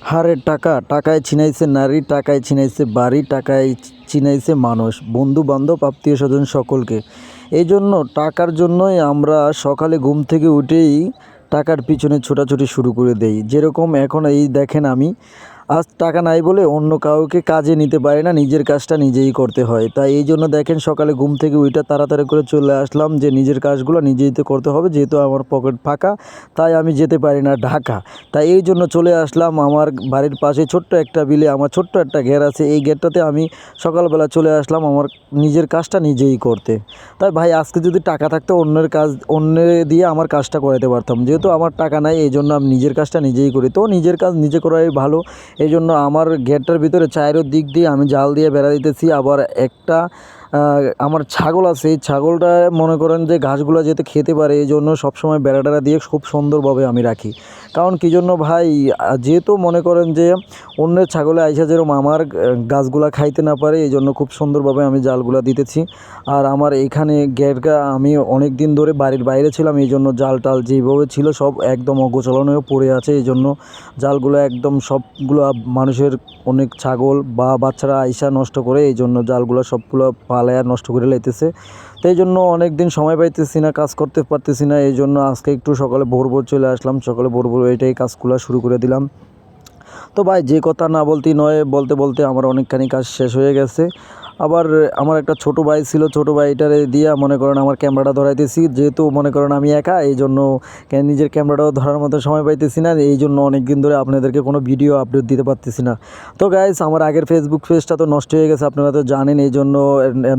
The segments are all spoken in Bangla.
হারে টাকা, টাকায় ছিনাইছে নারী, টাকায় ছিনাইছে বাড়ি, টাকায় ছিনাইছে মানুষ, বন্ধু বান্ধব আত্মীয় স্বজন সকলকে। এই জন্য টাকার জন্যই আমরা সকালে ঘুম থেকে উঠেই টাকার পিছনে ছোটাছুটি শুরু করে দেই। যেরকম এখন এই দেখেন, আমি আজ টাকা নাই বলে অন্য কাউকে কাজে নিতে পারি না, নিজের কাজটা নিজেই করতে হয়। তাই এই জন্য দেখেন সকালে ঘুম থেকে উইঠা তাড়াতাড়ি করে চলে আসলাম যে নিজের কাজগুলো নিজেই তো করতে হবে, যেহেতু আমার পকেট ফাঁকা। তাই আমি যেতে পারি না ঢাকা। তাই এই জন্য চলে আসলাম আমার বাড়ির পাশে ছোট্ট একটা বিলে, আমার ছোট্ট একটা ঘের আছে, এই ঘেরটাতে আমি সকালবেলা চলে আসলাম আমার নিজের কাজটা নিজেই করতে। তাই ভাই আজকে যদি টাকা থাকতো অন্যের কাজ অন্যের দিয়ে আমার কাজটা করাতে পারতাম, যেহেতু আমার টাকা নাই এই জন্য আমি নিজের কাজটা নিজেই করি। তো নিজের কাজ নিজে করাই ভালো। এই জন্য আমার গেটটার ভিতরে চাইরো দিক দিয়ে আমি জাল দিয়ে বেড়া দিতেছি। আবার একটা আমার ছাগল আছে, এই ছাগলটা মনে করেন যে ঘাসগুলো যাতে খেতে পারে এই জন্য সবসময় বেড়া টেরা দিয়ে খুব সুন্দরভাবে আমি রাখি। কারণ কী জন্য ভাই, যেহেতু মনে করেন যে অন্যের ছাগলে আইসা যেরকম আমার গাছগুলা খাইতে না পারে, এই জন্য খুব সুন্দরভাবে আমি জালগুলা দিতেছি। আর আমার এইখানে গেটটা আমি অনেক দিন ধরে বাড়ির বাইরে ছিলাম, এই জন্য জাল টাল যেভাবে ছিল সব একদম অগোছালো হয়ে পড়ে আছে। এই জন্য জালগুলো একদম সবগুলো মানুষের অনেক ছাগল বা বাচ্চারা আইসা নষ্ট করে, এই জন্য জালগুলো সবগুলো পালায়া নষ্ট করে লাইতেছে। তো এই জন্য অনেক দিন সময় পাইতেছি না, কাজ করতে পারতেছি না। এই জন্য আজকে একটু সকালে ভোর ভোর চলে আসলাম, সকালে ভোর ভোর এইটাই কাজগুলো শুরু করে দিলাম। তো ভাই যে কথা না বলতেই নয়, বলতে বলতে আমার অনেকখানি কাজ শেষ হয়ে গেছে। আবার আমার একটা ছোটো ভাই ছিল, ছোটো ভাইটারে দিয়া মনে করেন আমার ক্যামেরাটা ধরাইতেছি, যেহেতু মনে করেন আমি একা, এই জন্য নিজের ক্যামেরাটাও ধরার মতো সময় পাইতেছি না, এই জন্য অনেক দিন ধরে আপনাদেরকে কোনো ভিডিও আপলোড দিতে পারতেছি না। তো গাইস আমার আগের ফেসবুক পেজটা তো নষ্ট হয়ে গেছে, আপনারা তো জানেন, এই জন্য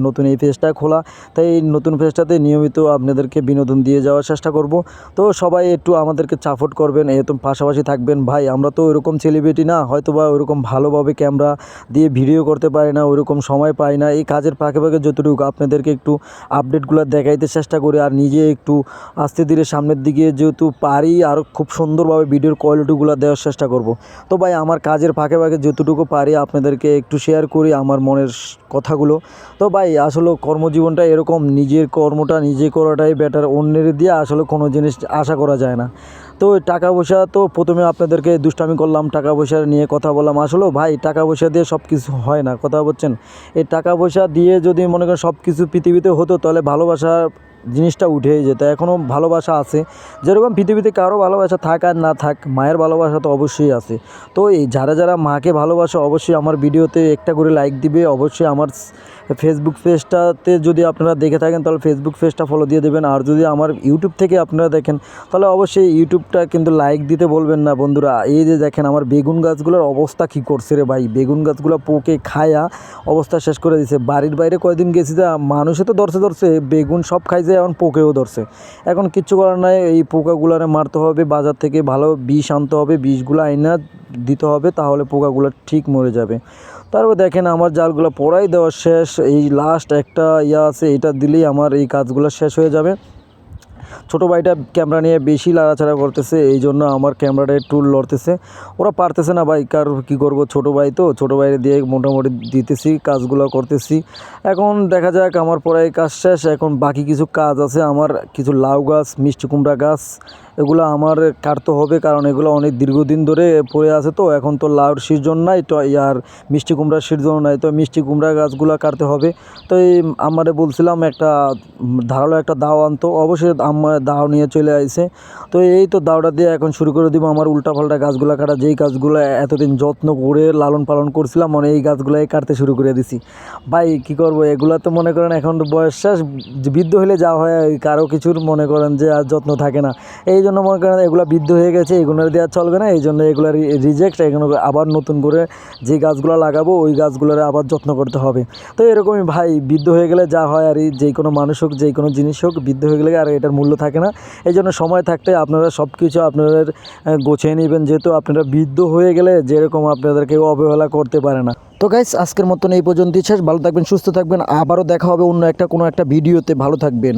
নতুন এই পেজটা খোলা। তাই এই নতুন পেজটাতে নিয়মিত আপনাদেরকে বিনোদন দিয়ে যাওয়ার চেষ্টা করব। তো সবাই একটু আমাদেরকে সাপোর্ট করবেন, এত পাশাপাশি থাকবেন। ভাই আমরা তো ওইরকম সেলিব্রিটি না, হয়তো বা ওইরকম ভালোভাবে ক্যামেরা দিয়ে ভিডিও করতে পারি না, ওইরকম সময় পাই না। এই কাজের ফাঁকে ফাঁকে যতটুকু আপনাদেরকে একটু আপডেটগুলো দেখাইতে চেষ্টা করি, আর নিজে একটু আস্তে ধীরে সামনের দিকে যেহেতু পারি আরও খুব সুন্দরভাবে ভিডিওর কোয়ালিটিগুলো দেওয়ার চেষ্টা করব। তো ভাই আমার কাজের ফাঁকে ফাঁকে যতটুকু পারি আপনাদেরকে একটু শেয়ার করি আমার মনের কথাগুলো। তো ভাই আসলে কর্মজীবনটা এরকম, নিজের কর্মটা নিজে করাটাই বেটার, অন্যের দিয়ে আসলে কোনো জিনিস আশা করা যায় না। তো টাকা পয়সা তো প্রথমে আপনাদেরকে দুষ্টামি করলাম, টাকা পয়সা নিয়ে কথা বললাম। আসলেও ভাই টাকা পয়সা দিয়ে সব কিছু হয় না, কথা বলছেন। এই টাকা পয়সা দিয়ে যদি মনে করেন সব কিছু পৃথিবীতে হতো, তাহলে ভালোবাসা জিনিসটা উঠেই যেত। এখনও ভালোবাসা আছে, যেরকম পৃথিবীতে কারো ভালোবাসা থাক আর না থাক, মায়ের ভালোবাসা তো অবশ্যই আছে। তো এই যারা যারা মাকে ভালোবাসে অবশ্যই আমার ভিডিওতে একটা করে লাইক দিবে। অবশ্যই আমার ফেসবুক পেজটাতে যদি আপনারা দেখে থাকেন তাহলে ফেসবুক পেজটা ফলো দিয়ে দেবেন। আর যদি আমার ইউটিউব থেকে আপনারা দেখেন তাহলে অবশ্যই ইউটিউবটা কিন্তু লাইক দিতে বলবেন না বন্ধুরা। এই যে দেখেন আমার বেগুন গাছগুলোর অবস্থা কী করছে রে ভাই, বেগুন গাছগুলো পোকে খায়া অবস্থা শেষ করে দিছে। বাড়ির বাইরে কয়েকদিন গেছি, তা মানুষে তো ধরছে বেগুন সব খাইছে, এখন পোকেও ধরছে। এখন কিচ্ছু করার নাই, এই পোকাগুলারে মারতে হবে, বাজার থেকে ভালো বিষ আনতে হবে, বিষগুলো আইনা দিতে হবে, তাহলে পোকাগুলো ঠিক মরে যাবে। তারপর দেখেন আমার জালগুলো পড়াই দেওয়া শেষ, এই লাস্ট একটা আছে, এটা দিলেই আমার এই কাজগুলো শেষ হয়ে যাবে। ছোটো ভাইটা ক্যামেরা নিয়ে বেশি লাড়াচাড়া করতেছে, এই জন্য আমার ক্যামেরাটা একটু লড়তেছে, ওরা পারতেছে না ভাই, কার কী করবো, ছোটো ভাই তো, ছোটো ভাইয়ের দিয়ে মোটামুটি দিতেছি, কাজগুলো করতেছি। এখন দেখা যাক আমার পরে কাজ শেষ, এখন বাকি কিছু কাজ আছে, আমার কিছু লাউ গাছ, মিষ্টি কুমড়া গাছ, এগুলো আমার কাটতে হবে, কারণ এগুলো অনেক দীর্ঘদিন ধরে পড়ে আছে। তো এখন তো লাউর সিজন নাই, তো আর মিষ্টি কুমড়ার সিজন নাই, তো মিষ্টি কুমড়া গাছগুলো কাটতে হবে। তো এই আমারে বলছিলাম একটা ধারালো একটা দাও আনতো, অবশ্যই দাও নিয়ে চলে আসছে। তো এই তো দাওটা দিয়ে এখন শুরু করে দিব আমার উল্টাপাল্টা গাছগুলো কাটা, যেই গাছগুলো এতদিন যত্ন করে লালন পালন করছিলাম, মানে এই গাছগুলোই কাটতে শুরু করে দিছি। ভাই কী করবো, এগুলো তো মনে করেন এখন বয়স শেষ, বৃদ্ধ হলে যা হয় কারো কিছুর মনে করেন যে আর যত্ন থাকে না। এই জন্য মনে করেন এগুলো বৃদ্ধ হয়ে গেছে, এগুলো দেওয়া চলবে না, এই জন্য এগুলো রিজেক্ট। এগুলো আবার নতুন করে যে গাছগুলো লাগাবো ওই গাছগুলোর আবার যত্ন করতে হবে। তো এরকমই ভাই, বৃদ্ধ হয়ে গেলে যা হয় আর যে কোনো মানুষ হোক, যে কোনো জিনিস হোক, বৃদ্ধ হয়ে গেলে আর এটার মূল্য থাকে না। এই জন্য সময় থাকতে আপনারা সব কিছু আপনাদের গোছিয়ে নেবেন, যেহেতু আপনারা বৃদ্ধ হয়ে গেলে যেরকম আপনাদের কেউ অবহেলা করতে পারে না। তো গাইস আজকের মতন এই পর্যন্তই শেষ, ভালো থাকবেন, সুস্থ থাকবেন, আবারও দেখা হবে অন্য একটা কোনো একটা ভিডিওতে, ভালো থাকবেন।